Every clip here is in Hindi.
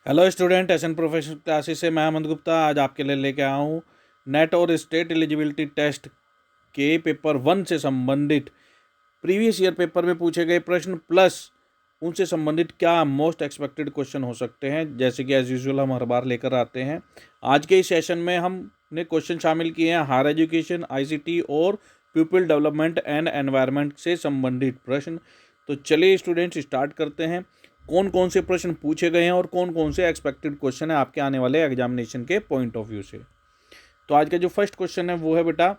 Hello student, SN professional classes से मैं अमन गुप्ता आज आपके लिए लेके आया हूँ नेट और स्टेट एलिजिबिलिटी टेस्ट के पेपर 1 से संबंधित प्रीवियस ईयर पेपर में पूछे गए प्रश्न प्लस उनसे संबंधित क्या मोस्ट एक्सपेक्टेड क्वेश्चन हो सकते हैं। जैसे कि एज यूजुअल हम हर बार लेकर आते हैं। आज के इस सेशन में हमने क्वेश्चन शामिल किए हैं हायर एजुकेशन, आईसीटी और पीपल डेवलपमेंट एंड एनवायरनमेंट से संबंधित प्रश्न। तो चलिए स्टूडेंट्स स्टार्ट करते हैं। कौन कौन से प्रश्न पूछे गए हैं और कौन कौन से एक्सपेक्टेड क्वेश्चन है आपके आने वाले एग्जामिनेशन के पॉइंट ऑफ व्यू से। तो आज का जो फर्स्ट क्वेश्चन है वो है बेटा,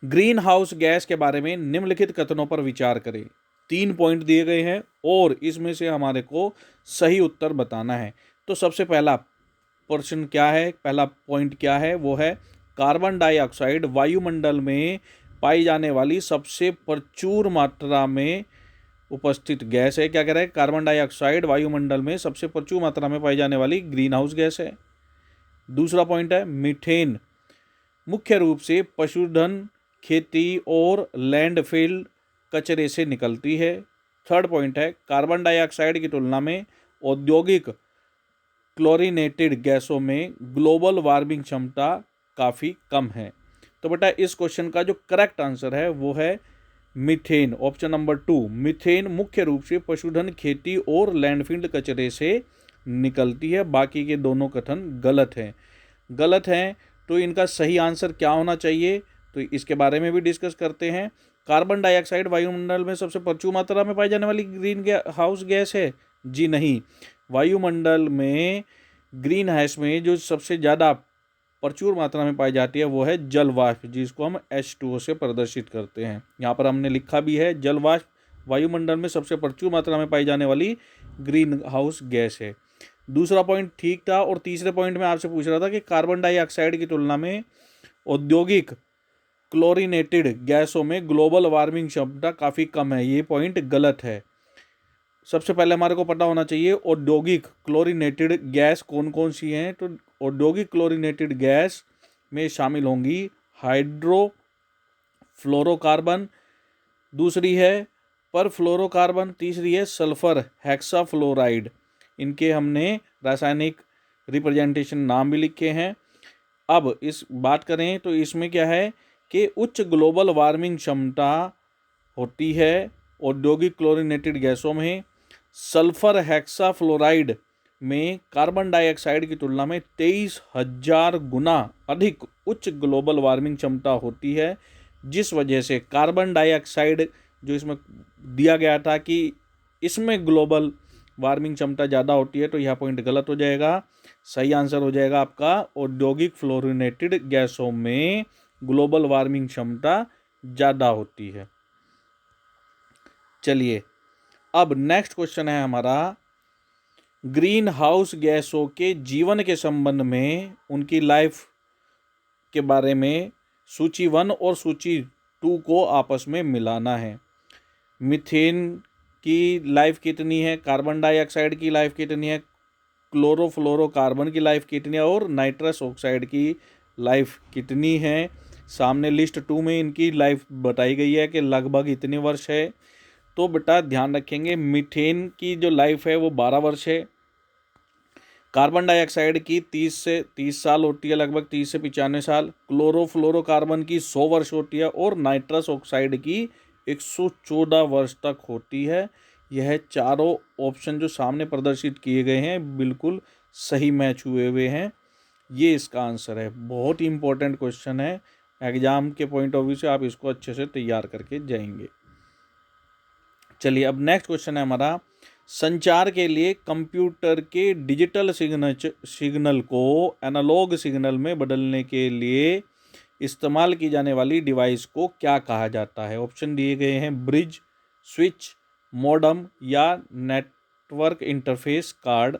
ग्रीन हाउस गैस के बारे में निम्नलिखित कथनों पर विचार करें। 3 पॉइंट दिए गए हैं और इसमें से हमारे को सही उत्तर बताना है। तो सबसे पहला प्रश्न क्या है, पहला पॉइंट क्या है, वो है कार्बन डाइऑक्साइड वायुमंडल में पाई जाने वाली सबसे प्रचुर मात्रा में उपस्थित गैस है। क्या कह रहा है, कार्बन डाइऑक्साइड वायुमंडल में सबसे प्रचुर मात्रा में पाई जाने वाली ग्रीन हाउस गैस है। दूसरा पॉइंट है मीथेन मुख्य रूप से पशुधन, खेती और लैंडफिल कचरे से निकलती है। थर्ड पॉइंट है कार्बन डाइऑक्साइड की तुलना में औद्योगिक क्लोरीनेटेड गैसों में ग्लोबल वार्मिंग क्षमता काफ़ी कम है। तो बेटा इस क्वेश्चन का जो करेक्ट आंसर है वो है मीथेन, ऑप्शन नंबर 2। मीथेन मुख्य रूप से पशुधन, खेती और लैंडफिल कचरे से निकलती है। बाकी के दोनों कथन गलत हैं। तो इनका सही आंसर क्या होना चाहिए, तो इसके बारे में भी डिस्कस करते हैं। कार्बन डाइऑक्साइड वायुमंडल में सबसे प्रचुर मात्रा में पाई जाने वाली ग्रीन हाउस गैस है? जी नहीं। वायुमंडल में ग्रीन हाउस में जो सबसे ज़्यादा प्रचुर मात्रा में पाई जाती है वो है जल वाष्प, जिसको हम H2O से प्रदर्शित करते हैं। यहाँ पर हमने लिखा भी है जल वाष्प वायुमंडल में सबसे प्रचुर मात्रा में पाई जाने वाली ग्रीन हाउस गैस है। दूसरा पॉइंट ठीक था। और तीसरे पॉइंट में आपसे पूछ रहा था कि कार्बन डाइऑक्साइड की तुलना में औद्योगिक क्लोरीनेटेड गैसों में ग्लोबल वार्मिंग क्षमता काफ़ी कम है। ये पॉइंट गलत है। सबसे पहले हमारे को पता होना चाहिए औद्योगिक क्लोरीनेटेड गैस कौन कौन सी हैं। तो औद्योगिक क्लोरीनेटेड गैस में शामिल होंगी हाइड्रोफ्लोरोकार्बन, दूसरी है परफ्लोरोकार्बन, तीसरी है सल्फर हेक्साफ्लोराइड। इनके हमने रासायनिक रिप्रेजेंटेशन नाम भी लिखे हैं। अब इस बात करें तो इसमें क्या है कि उच्च ग्लोबल वार्मिंग क्षमता होती है औद्योगिक क्लोरीनेटेड गैसों में। सल्फर हेक्साफ्लोराइड में कार्बन डाइऑक्साइड की तुलना में 23,000 गुना अधिक उच्च ग्लोबल वार्मिंग क्षमता होती है, जिस वजह से कार्बन डाइऑक्साइड जो इसमें दिया गया था कि इसमें ग्लोबल वार्मिंग क्षमता ज़्यादा होती है, तो यह पॉइंट गलत हो जाएगा। सही आंसर हो जाएगा आपका औद्योगिक फ्लोरिनेटेड गैसों में ग्लोबल वार्मिंग क्षमता ज़्यादा होती है। चलिए अब नेक्स्ट क्वेश्चन है हमारा, ग्रीन हाउस गैसों के जीवन के संबंध में उनकी लाइफ के बारे में सूची 1 और सूची 2 को आपस में मिलाना है। मीथेन की लाइफ कितनी है, कार्बन डाइऑक्साइड की लाइफ कितनी है, क्लोरोफ्लोरोकार्बन की लाइफ कितनी है और नाइट्रस ऑक्साइड की लाइफ कितनी है। सामने लिस्ट 2 में इनकी लाइफ बताई गई है कि लगभग इतने वर्ष है। तो बेटा ध्यान रखेंगे मीथेन की जो लाइफ है वो 12 वर्ष है, कार्बन डाइऑक्साइड की 30 साल होती है, लगभग 30 से 95 साल, क्लोरोफ्लोरोकार्बन की 100 वर्ष होती है और नाइट्रस ऑक्साइड की 114 वर्ष तक होती है। यह चारों ऑप्शन जो सामने प्रदर्शित किए गए हैं बिल्कुल सही मैच हुए हैं। ये इसका आंसर है। बहुत ही इंपॉर्टेंट क्वेश्चन है, एग्जाम के पॉइंट ऑफ व्यू से आप इसको अच्छे से तैयार करके जाएंगे। चलिए अब नेक्स्ट क्वेश्चन है हमारा, संचार के लिए कंप्यूटर के डिजिटल सिग्नल को एनालॉग सिग्नल में बदलने के लिए इस्तेमाल की जाने वाली डिवाइस को क्या कहा जाता है। ऑप्शन दिए गए हैं ब्रिज, स्विच, मॉडम या नेटवर्क इंटरफेस कार्ड।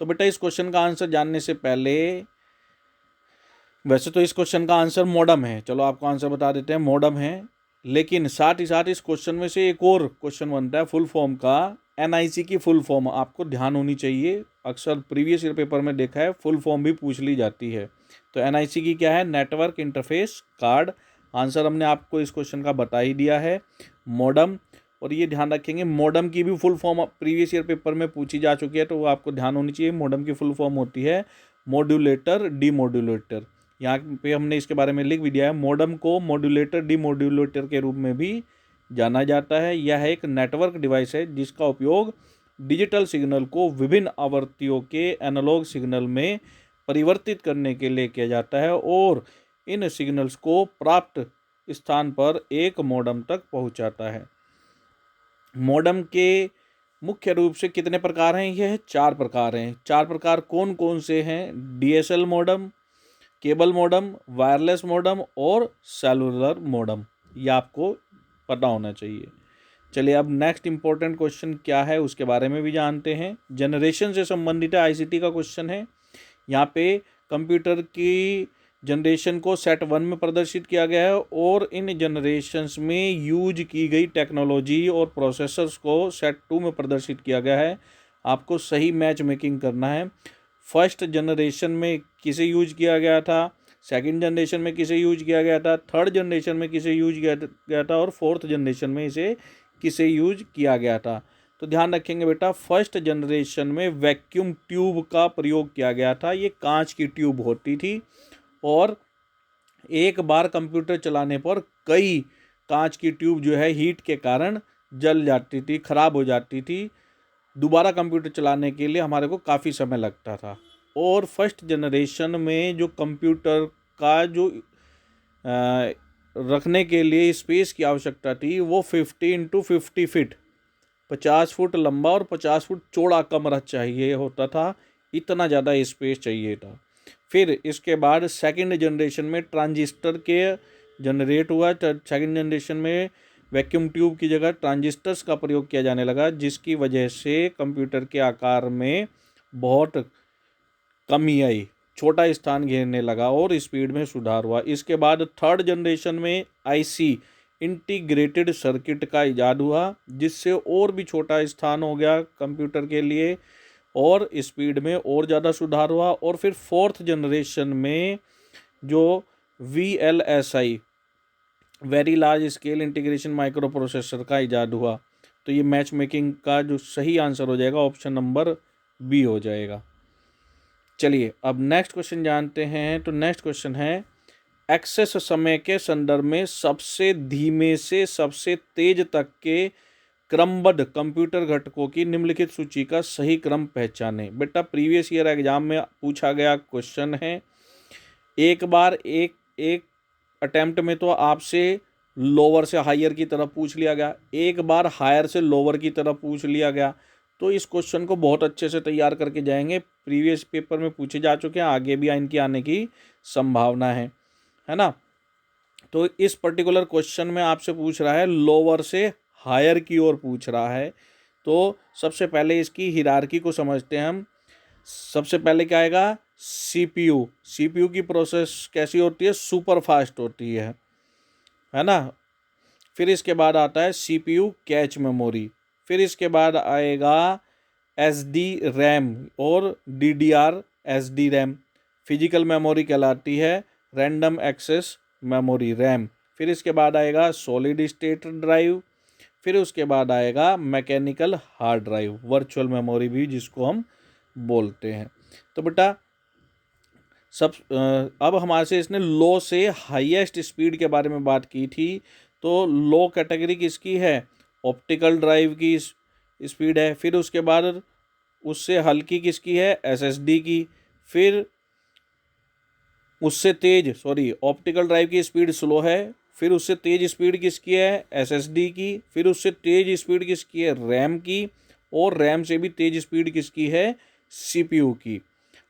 तो बेटा इस क्वेश्चन का आंसर जानने से पहले, वैसे तो इस क्वेश्चन का आंसर मॉडम है, चलो आपको आंसर बता देते हैं, मॉडम है। लेकिन साथ ही साथ इस क्वेश्चन में से एक और क्वेश्चन बनता है फुल फॉर्म का। एनआईसी की फुल फॉर्म आपको ध्यान होनी चाहिए, अक्सर प्रीवियस ईयर पेपर में देखा है फुल फॉर्म भी पूछ ली जाती है। तो एनआईसी की क्या है, नेटवर्क इंटरफेस कार्ड। आंसर हमने आपको इस क्वेश्चन का बता ही दिया है, मॉडम। और ये ध्यान रखेंगे मॉडेम की भी full form previous year paper में पूछी जा चुकी है, तो वो आपको ध्यान होनी चाहिए। मॉडेम की फुल फॉर्म होती है मॉड्यूलेटर डीमॉड्यूलेटर। यहाँ पे हमने इसके बारे में लिख भी दिया है। मॉडेम को मॉड्यूलेटर डीमॉड्यूलेटर के रूप में भी जाना जाता है। यह एक नेटवर्क डिवाइस है जिसका उपयोग डिजिटल सिग्नल को विभिन्न आवृत्तियों के एनालॉग सिग्नल में परिवर्तित करने के लिए किया जाता है और इन सिग्नल्स को प्राप्त स्थान पर एक मॉडेम तक पहुंचाता है। मॉडेम के मुख्य रूप से कितने प्रकार हैं? यह 4 प्रकार हैं। 4 प्रकार कौन कौन से हैं? DSL modem, cable modem, wireless modem और सेलुलर मॉडेम। ये आपको पता होना चाहिए। चलिए अब नेक्स्ट इंपॉर्टेंट क्वेश्चन क्या है उसके बारे में भी जानते हैं। जनरेशन से संबंधित आईसीटी का क्वेश्चन है। यहाँ पे कंप्यूटर की जनरेशन को सेट 1 में प्रदर्शित किया गया है और इन जनरेशन्स में यूज की गई टेक्नोलॉजी और प्रोसेसर्स को सेट 2 में प्रदर्शित किया गया है। आपको सही मैच मेकिंग करना है। फर्स्ट जनरेशन में किसे यूज किया गया था, सेकंड जनरेशन में किसे यूज किया गया था, थर्ड जनरेशन में किसे यूज किया गया था और फोर्थ जनरेशन में इसे किसे यूज किया गया था। तो ध्यान रखेंगे बेटा, फर्स्ट जनरेशन में वैक्यूम ट्यूब का प्रयोग किया गया था। ये कांच की ट्यूब होती थी और एक बार कंप्यूटर चलाने पर कई कांच की ट्यूब जो है हीट के कारण जल जाती थी, खराब हो जाती थी। दोबारा कंप्यूटर चलाने के लिए हमारे को काफ़ी समय लगता था। और फर्स्ट जनरेशन में जो कंप्यूटर का जो रखने के लिए स्पेस की आवश्यकता थी वो 50 × 50 फीट 50 फुट लंबा और 50 फुट चौड़ा कमरा चाहिए होता था। इतना ज़्यादा स्पेस चाहिए था। फिर इसके बाद सेकंड जनरेशन में ट्रांजिस्टर के जनरेट हुआ। सेकंड जनरेशन में वैक्यूम ट्यूब की जगह ट्रांजिस्टर्स का प्रयोग किया जाने लगा, जिसकी वजह से कंप्यूटर के आकार में बहुत कमी आई, छोटा स्थान घेरने लगा और स्पीड में सुधार हुआ। इसके बाद थर्ड जनरेशन में आईसी इंटीग्रेटेड सर्किट का इजाद हुआ, जिससे और भी छोटा स्थान हो गया कंप्यूटर के लिए और स्पीड में और ज़्यादा सुधार हुआ। और फिर फोर्थ जनरेशन में जो VLSI very large scale integration micro processor का इजाद हुआ। तो ये मैच मेकिंग का जो सही आंसर हो जाएगा ऑप्शन नंबर बी हो जाएगा। चलिए अब नेक्स्ट क्वेश्चन जानते हैं। तो नेक्स्ट क्वेश्चन है, एक्सेस समय के संदर्भ में सबसे धीमे से सबसे तेज तक के क्रमबद्ध कंप्यूटर घटकों की निम्नलिखित सूची का सही क्रम पहचानें। बेटा प्रीवियस ईयर एग्जाम में पूछा गया क्वेश्चन है। एक बार एक अटेम्प्ट में तो आपसे लोअर से हायर की तरफ पूछ लिया गया, एक बार हायर से लोअर की तरफ पूछ लिया गया। तो इस क्वेश्चन को बहुत अच्छे से तैयार करके जाएंगे। प्रीवियस पेपर में पूछे जा चुके हैं, आगे भी इनकी आने की संभावना है ना। तो इस पर्टिकुलर क्वेश्चन में आपसे पूछ रहा है लोअर से हायर की ओर पूछ रहा है। तो सबसे पहले इसकी हिरार्की को समझते हैं हम। सबसे पहले क्या आएगा? सीपीयू। सीपीयू की प्रोसेस कैसी होती है? सुपर फास्ट होती है ना। फिर इसके बाद आता है सीपीयू कैच मेमोरी। फिर इसके बाद आएगा एसडी रैम और DDR SD RAM. Physical memory कहलाती है रैंडम एक्सेस मेमोरी रैम। फिर इसके बाद आएगा सॉलिड स्टेट ड्राइव। फिर उसके बाद आएगा mechanical hard drive, virtual memory भी जिसको हम बोलते हैं। तो बेटा अब हमारे से इसने लो से हाईएस्ट स्पीड के बारे में बात की थी। तो लो कैटेगरी किसकी है? ऑप्टिकल ड्राइव की स्पीड है। फिर उसके बाद उससे हल्की किसकी है? एसएसडी की। फिर उससे तेज ऑप्टिकल ड्राइव की स्पीड स्लो है। फिर उससे तेज स्पीड किसकी है? एसएसडी की। फिर उससे तेज स्पीड किसकी है? रैम की। और रैम से भी तेज स्पीड किसकी है? सीपीयू की।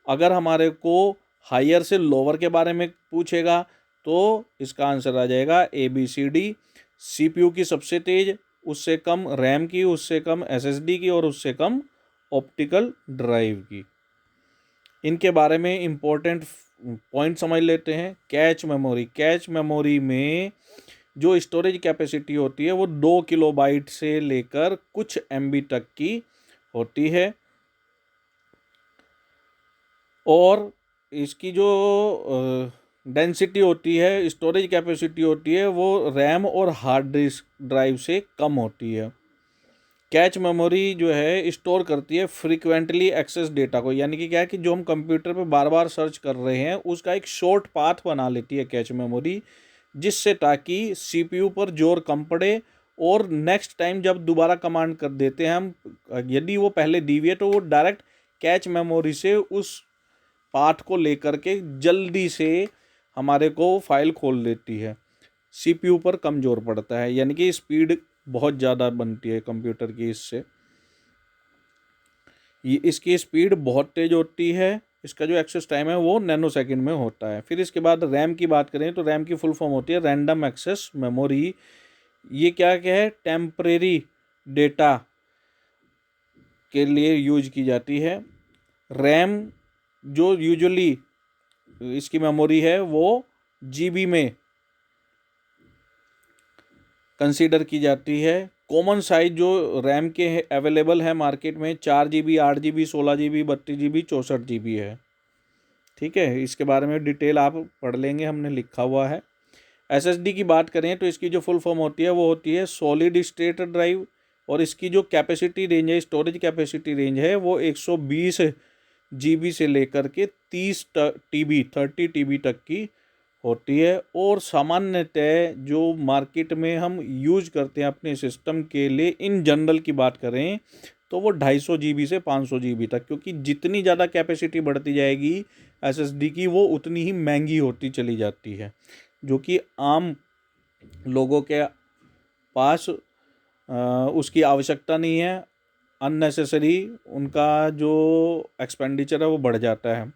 अगर हमारे को हायर से लोअर के बारे में पूछेगा तो इसका आंसर आ जाएगा ABCD। सीपीयू की सबसे तेज, उससे कम रैम की, उससे कम एसएसडी की और उससे कम ऑप्टिकल ड्राइव की। इनके बारे में इम्पोर्टेंट पॉइंट समझ लेते हैं। Cache memory. कैच मेमोरी में जो स्टोरेज कैपेसिटी होती है वो 2 किलोबाइट से लेकर कुछ MB तक की होती है। और इसकी जो डेंसिटी होती है, स्टोरेज कैपेसिटी होती है, वो रैम और हार्ड डिस्क ड्राइव से कम होती है। कैच मेमोरी जो है स्टोर करती है फ्रीक्वेंटली एक्सेस डेटा को, यानी कि क्या है कि जो हम कंप्यूटर पे बार बार सर्च कर रहे हैं उसका एक शॉर्ट पाथ बना लेती है कैच मेमोरी, जिससे ताकि सीपीयू पर जोर कम पड़े और नेक्स्ट टाइम जब दोबारा कमांड कर देते हैं हम, यदि वो पहले दी हुई है तो वो डायरेक्ट कैच मेमोरी से उस पाथ को लेकर के जल्दी से हमारे को फाइल खोल देती है। सीपीयू पर कम जोर पड़ता है, यानी कि स्पीड बहुत ज़्यादा बनती है कंप्यूटर की इससे। ये इसकी स्पीड बहुत तेज़ होती है, इसका जो एक्सेस टाइम है वो नैनो सेकंड में होता है। फिर इसके बाद रैम की बात करें तो रैम की फुल फॉर्म होती है रैंडम एक्सेस मेमोरी। ये क्या क्या है, टेम्परेरी डेटा के लिए यूज की जाती है। रैम जो यूजुअली इसकी मेमोरी है वो जीबी में कंसीडर की जाती है। कॉमन साइज जो रैम के अवेलेबल है मार्केट में 4 GB, 8 GB, 16 GB, 32 GB, 64 GB है। ठीक है, इसके बारे में डिटेल आप पढ़ लेंगे, हमने लिखा हुआ है। एसएसडी की बात करें तो इसकी जो फुल फॉर्म होती है वो होती है सॉलिड स्टेट ड्राइव, और इसकी जो कैपेसिटी रेंज है, स्टोरेज कैपेसिटी रेंज है वो 120 GB से लेकर के 30 TB तक की होती है। और सामान्यतः जो मार्केट में हम यूज करते हैं अपने सिस्टम के लिए, इन जनरल की बात करें तो वो 250 GB से 500 GB तक, क्योंकि जितनी ज़्यादा कैपेसिटी बढ़ती जाएगी एसएसडी की वो उतनी ही महंगी होती चली जाती है, जो कि आम लोगों के पास उसकी आवश्यकता नहीं है। अननेसेसरी उनका जो एक्सपेंडिचर है वो बढ़ जाता है।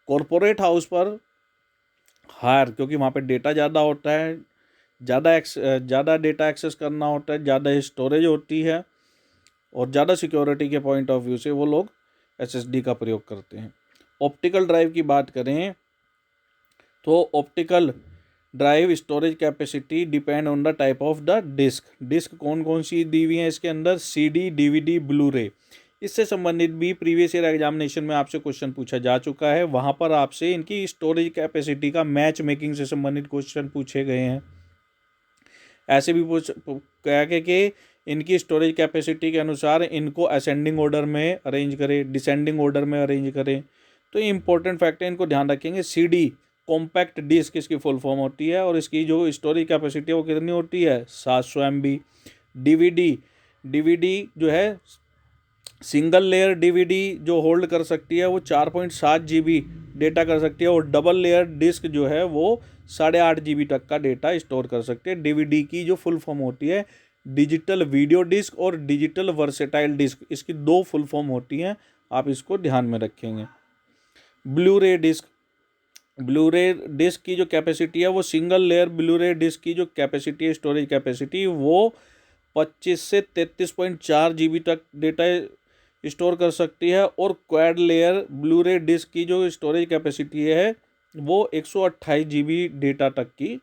कॉरपोरेट हाउस पर हायर, क्योंकि वहाँ पे डेटा ज़्यादा होता है, ज़्यादा डेटा एक्सेस करना होता है, ज़्यादा स्टोरेज होती है, और ज़्यादा सिक्योरिटी के पॉइंट ऑफ व्यू से वो लोग एसएसडी का प्रयोग करते हैं। ऑप्टिकल ड्राइव की बात करें तो optical drive storage capacity depend on the type of the disk. Disk कौन कौन सी दी हुई है इसके अंदर, सीडी, डीवीडी, ब्लू रे। इससे संबंधित भी प्रीवियस ईयर एग्जामिनेशन में आपसे क्वेश्चन पूछा जा चुका है, वहाँ पर आपसे इनकी स्टोरेज कैपेसिटी का मैच मेकिंग से संबंधित क्वेश्चन पूछे गए हैं। ऐसे भी कह के कि इनकी स्टोरेज कैपेसिटी के अनुसार इनको असेंडिंग ऑर्डर में अरेंज करें, डिसेंडिंग ऑर्डर में अरेंज करें। तो ये इंपॉर्टेंट फैक्ट है, इनको ध्यान रखेंगे। सीडी कॉम्पैक्ट डिस्क इसकी फुल फॉर्म होती है, और इसकी जो स्टोरेज कैपेसिटी है वो कितनी होती है, 700 MB। डीवीडी जो है सिंगल लेयर डीवीडी जो होल्ड कर सकती है वो 4.7 GB डेटा कर सकती है, और डबल लेयर डिस्क जो है वो 8.5 GB तक का डेटा स्टोर कर सकते हैं। डीवीडी की जो फुल फॉर्म होती है डिजिटल वीडियो डिस्क और डिजिटल वर्सेटाइल डिस्क, इसकी 2 फुल फॉर्म होती हैं, आप इसको ध्यान में रखेंगे। ब्लू रे डिस्क, ब्लू रे डिस्क की जो कैपेसिटी है वो सिंगल लेयर ब्लू रे डिस्क की जो कैपेसिटी है, स्टोरेज कैपेसिटी, वो 25 से 33.4 GB तक डेटा स्टोर कर सकती है, और क्वाड लेयर ब्लू रे डिस्क की जो स्टोरेज कैपेसिटी है वो 128 GB डेटा तक की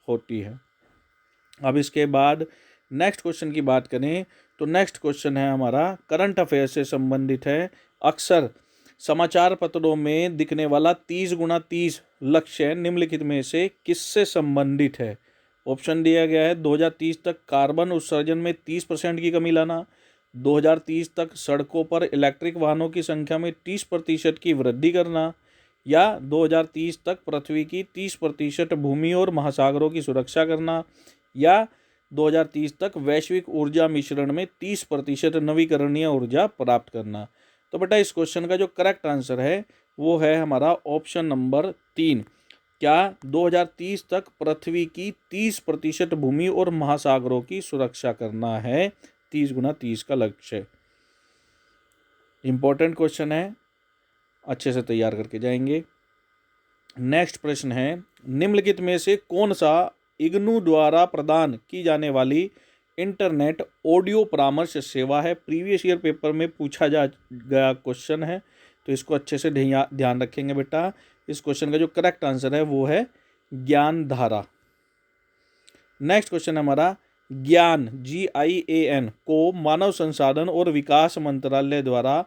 होती है। अब इसके बाद नेक्स्ट क्वेश्चन की बात करें तो नेक्स्ट क्वेश्चन है हमारा करंट अफेयर से संबंधित है। अक्सर समाचार पत्रों में दिखने वाला 30x30 लक्ष्य निम्नलिखित में से किससे संबंधित है। ऑप्शन दिया गया है 2030 तक कार्बन उत्सर्जन में 30% की कमी लाना, 2030 तक सड़कों पर इलेक्ट्रिक वाहनों की संख्या में 30% की वृद्धि करना, या 2030 तक पृथ्वी की 30% भूमि और महासागरों की सुरक्षा करना, या 2030 तक वैश्विक ऊर्जा मिश्रण में 30% नवीकरणीय ऊर्जा प्राप्त करना। तो बेटा इस क्वेश्चन का जो करेक्ट आंसर है वो है हमारा ऑप्शन नंबर 3। क्या 2030 तक पृथ्वी की 30% भूमि और महासागरों की सुरक्षा करना है, 30x30 का लक्ष्य। इंपॉर्टेंट क्वेश्चन है, अच्छे से तैयार करके जाएंगे। नेक्स्ट प्रश्न है निम्नलिखित में से कौन सा इग्नू द्वारा प्रदान की जाने वाली इंटरनेट ऑडियो परामर्श सेवा है। प्रीवियस ईयर पेपर में पूछा जा गया क्वेश्चन है, तो इसको अच्छे से ध्यान रखेंगे बेटा। इस क्वेश्चन का जो करेक्ट आंसर है वो है ज्ञानधारा। नेक्स्ट क्वेश्चन हमारा ज्ञान GIAN को मानव संसाधन और विकास मंत्रालय द्वारा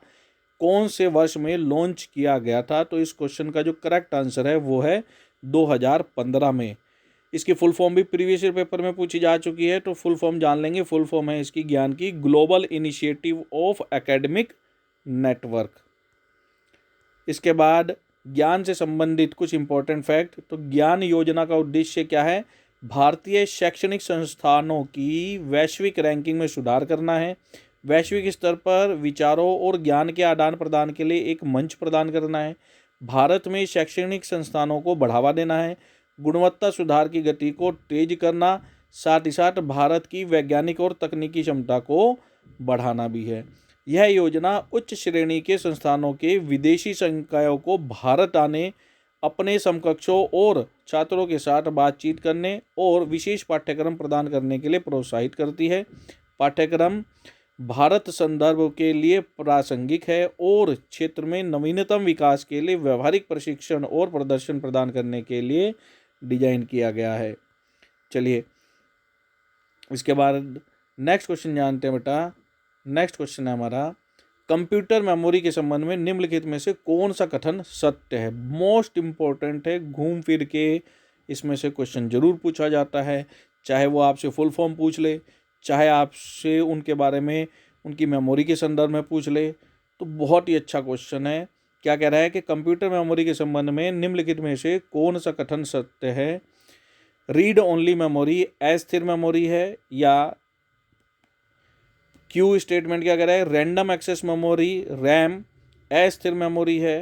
कौन से वर्ष में लॉन्च किया गया था। तो इस क्वेश्चन का जो करेक्ट आंसर है वो है 2015 में। इसकी फुल फॉर्म भी प्रीवियस ईयर पेपर में पूछी जा चुकी है, तो फुल फॉर्म जान लेंगे। फुल फॉर्म है इसकी ज्ञान की global initiative of academic network. इसके बाद ज्ञान से संबंधित कुछ इंपॉर्टेंट फैक्ट। तो ज्ञान योजना का उद्देश्य क्या है? भारतीय शैक्षणिक संस्थानों की वैश्विक रैंकिंग में सुधार करना है, वैश्विक स्तर पर विचारों और ज्ञान के आदान प्रदान के लिए एक मंच प्रदान करना है, भारत में शैक्षणिक संस्थानों को बढ़ावा देना है, गुणवत्ता सुधार की गति को तेज करना, साथ ही साथ भारत की वैज्ञानिक और तकनीकी क्षमता को बढ़ाना भी है। यह योजना उच्च श्रेणी के संस्थानों के विदेशी संकायों को भारत आने, अपने समकक्षों और छात्रों के साथ बातचीत करने और विशेष पाठ्यक्रम प्रदान करने के लिए प्रोत्साहित करती है। पाठ्यक्रम भारत संदर्भ के लिए प्रासंगिक है और क्षेत्र में नवीनतम विकास के लिए व्यवहारिक प्रशिक्षण और प्रदर्शन प्रदान करने के लिए डिजाइन किया गया है। चलिए इसके बाद नेक्स्ट क्वेश्चन जानते हैं बेटा। नेक्स्ट क्वेश्चन है हमारा, कंप्यूटर मेमोरी के संबंध में निम्नलिखित में से कौन सा कथन सत्य है? मोस्ट इंपॉर्टेंट है, घूम फिर के इसमें से क्वेश्चन जरूर पूछा जाता है, चाहे वो आपसे फुल फॉर्म पूछ ले, चाहे आपसे उनके बारे में उनकी मेमोरी के संदर्भ में पूछ ले। तो बहुत ही अच्छा क्वेश्चन है। क्या कह रहा है कि कंप्यूटर मेमोरी के संबंध में निम्नलिखित में से कौन सा कथन सत्य है? रीड ओनली मेमोरी अस्थिर मेमोरी है, या क्यू स्टेटमेंट क्या कह रहा है? रैंडम एक्सेस मेमोरी रैम अस्थिर मेमोरी है।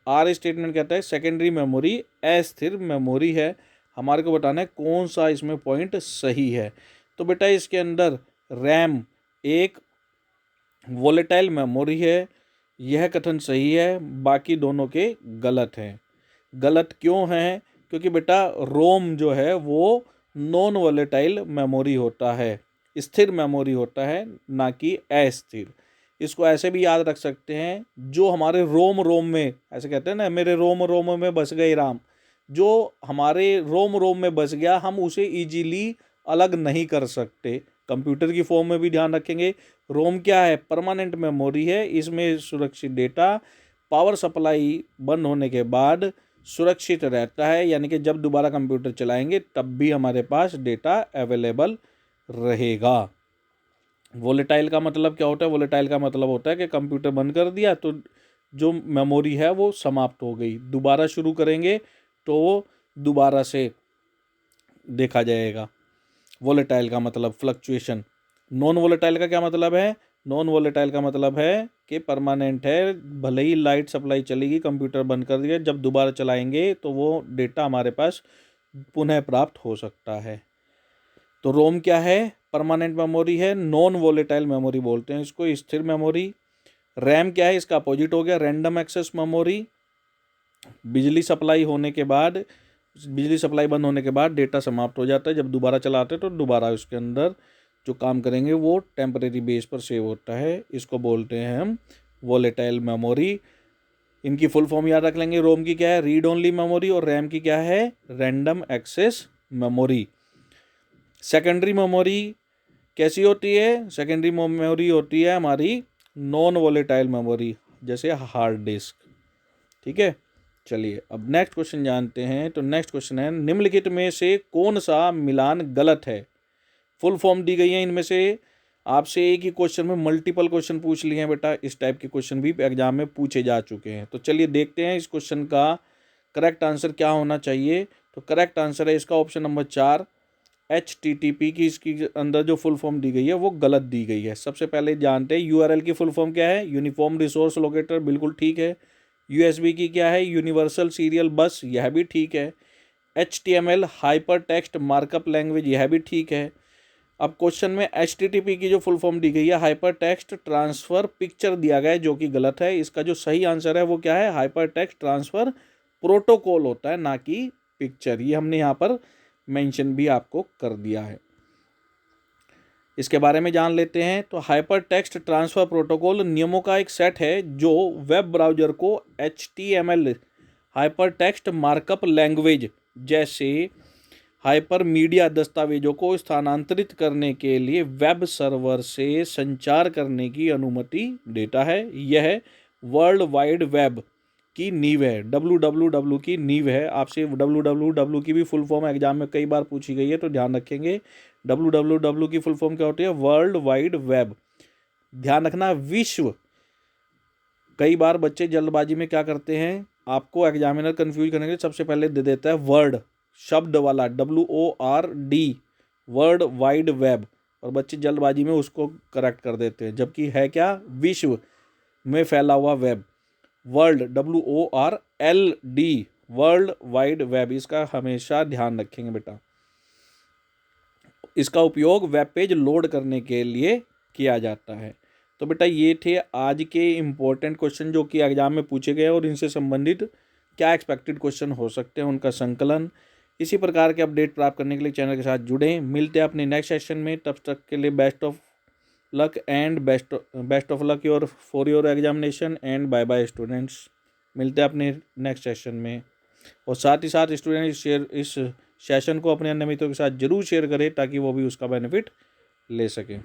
आर स्टेटमेंट कहता है सेकेंडरी मेमोरी अस्थिर मेमोरी है। हमारे को बताना है कौन सा इसमें पॉइंट सही है। तो बेटा इसके अंदर रैम एक वोलेटाइल मेमोरी है, यह कथन सही है, बाकी दोनों के गलत हैं। गलत क्यों हैं? क्योंकि बेटा रोम जो है वो नॉन वोलेटाइल मेमोरी होता है, स्थिर मेमोरी होता है, ना कि अस्थिर। इसको ऐसे भी याद रख सकते हैं, जो हमारे रोम रोम में, ऐसे कहते हैं ना, मेरे रोम रोम में बस गए राम, जो हमारे रोम रोम में बस गया हम उसे इजीली अलग नहीं कर सकते। कंप्यूटर की फॉर्म में भी ध्यान रखेंगे। रोम क्या है? परमानेंट मेमोरी है, इसमें सुरक्षित डेटा पावर सप्लाई बंद होने के बाद सुरक्षित रहता है, यानी कि जब दोबारा कंप्यूटर चलाएंगे तब भी हमारे पास डेटा अवेलेबल रहेगा। वोलेटाइल का मतलब क्या होता है? वोलेटाइल का मतलब होता है कि कंप्यूटर बंद कर दिया तो जो मेमोरी है वो समाप्त हो गई, दोबारा शुरू करेंगे तो दोबारा से देखा जाएगा। वोलेटाइल का मतलब फ्लक्चुएशन। नॉन वोलेटाइल का क्या मतलब है? नॉन वोलेटाइल का मतलब है कि परमानेंट है, भले ही लाइट सप्लाई चलेगी, कंप्यूटर बंद कर दिया, जब दोबारा चलाएंगे तो वो डेटा हमारे पास पुनः प्राप्त हो सकता है। तो रोम क्या है? परमानेंट मेमोरी है, नॉन वोलेटाइल मेमोरी बोलते हैं इसको, स्थिर मेमोरी। रैम क्या है? इसका अपोजिट हो गया, रैंडम एक्सेस मेमोरी। बिजली सप्लाई बंद होने के बाद डेटा समाप्त हो जाता है, जब दोबारा चलाते हैं तो दोबारा उसके अंदर जो काम करेंगे वो टेम्परेरी बेस पर सेव होता है, इसको बोलते हैं हम वोलेटाइल मेमोरी। इनकी फुल फॉर्म याद रख लेंगे। रोम की क्या है? रीड ओनली मेमोरी, और रैम की क्या है? Random access memory. Secondary memory कैसी होती है? सेकेंडरी मेमोरी होती है हमारी नॉन वोलेटाइल मेमोरी, जैसे हार्ड डिस्क। ठीक है, चलिए अब नेक्स्ट क्वेश्चन जानते हैं। तो नेक्स्ट क्वेश्चन है, निम्नलिखित में से कौन सा मिलान गलत है? फुल फॉर्म दी गई है, इनमें से आपसे एक ही क्वेश्चन में मल्टीपल क्वेश्चन पूछ लिए हैं बेटा। इस टाइप के क्वेश्चन भी एग्जाम में पूछे जा चुके हैं। तो चलिए देखते हैं इस क्वेश्चन का करेक्ट आंसर क्या होना चाहिए। तो करेक्ट आंसर है इसका ऑप्शन नंबर 4, HTTP की इसकी अंदर जो फुल फॉर्म दी गई है वो गलत दी गई है। सबसे पहले जानते हैं URL की फुल फॉर्म क्या है? यूनिफॉर्म रिसोर्स लोकेटर, बिल्कुल ठीक है। USB की क्या है? यूनिवर्सल सीरियल बस, यह भी ठीक है। HTML hyper text markup language, यह भी ठीक है। अब क्वेश्चन में HTTP की जो फुल फॉर्म दी गई है हाइपर टेक्स्ट ट्रांसफर पिक्चर दिया गया है, जो कि गलत है। इसका जो सही आंसर है वो क्या है? हाइपर टेक्स्ट ट्रांसफर प्रोटोकॉल होता है, ना कि पिक्चर। ये हमने यहाँ पर मेंशन भी आपको कर दिया है। इसके बारे में जान लेते हैं। तो हाइपर टेक्स्ट ट्रांसफर प्रोटोकॉल नियमों का एक सेट है जो वेब ब्राउज़र को HTML hyper text markup language जैसे हाइपर मीडिया दस्तावेजों को स्थानांतरित करने के लिए वेब सर्वर से संचार करने की अनुमति देता है। यह वर्ल्ड वाइड वेब की नींव है, www की नींव है। आपसे www की भी फुल फॉर्म एग्जाम में कई बार पूछी गई है, तो ध्यान रखेंगे। www की फुल फॉर्म क्या होती है? World wide web. ध्यान रखना, विश्व। कई बार बच्चे जल्दबाजी में क्या करते हैं, आपको एग्जामिनर कंफ्यूज करने के लिए सबसे पहले दे देता है वर्ड शब्द वाला, WORD, वर्ल्ड वाइड वेब, और बच्चे जल्दबाजी में उसको करेक्ट कर देते हैं, जबकि है क्या? विश्व में फैला हुआ web. World WORLD, world wide web. इसका हमेशा ध्यान रखेंगे बेटा। इसका उपयोग वेब पेज लोड करने के लिए किया जाता है। तो बेटा ये थे आज के इम्पोर्टेंट क्वेश्चन जो कि एग्जाम में पूछे गए और इनसे संबंधित क्या एक्सपेक्टेड क्वेश्चन हो सकते हैं, उनका संकलन। इसी प्रकार के अपडेट प्राप्त करने के लिए चैनल के साथ जुड़ें। मिलते हैं अपने नेक्स्ट सेशन में, तब तक के लिए best of luck and best of luck your for your examination and bye bye students. मिलते हैं अपने नेक्स्ट सेशन में। और साथ ही साथ स्टूडेंट इस सेशन को अपने अन्य मित्रों के साथ जरूर शेयर करें ताकि वो भी उसका बेनिफिट ले सकें।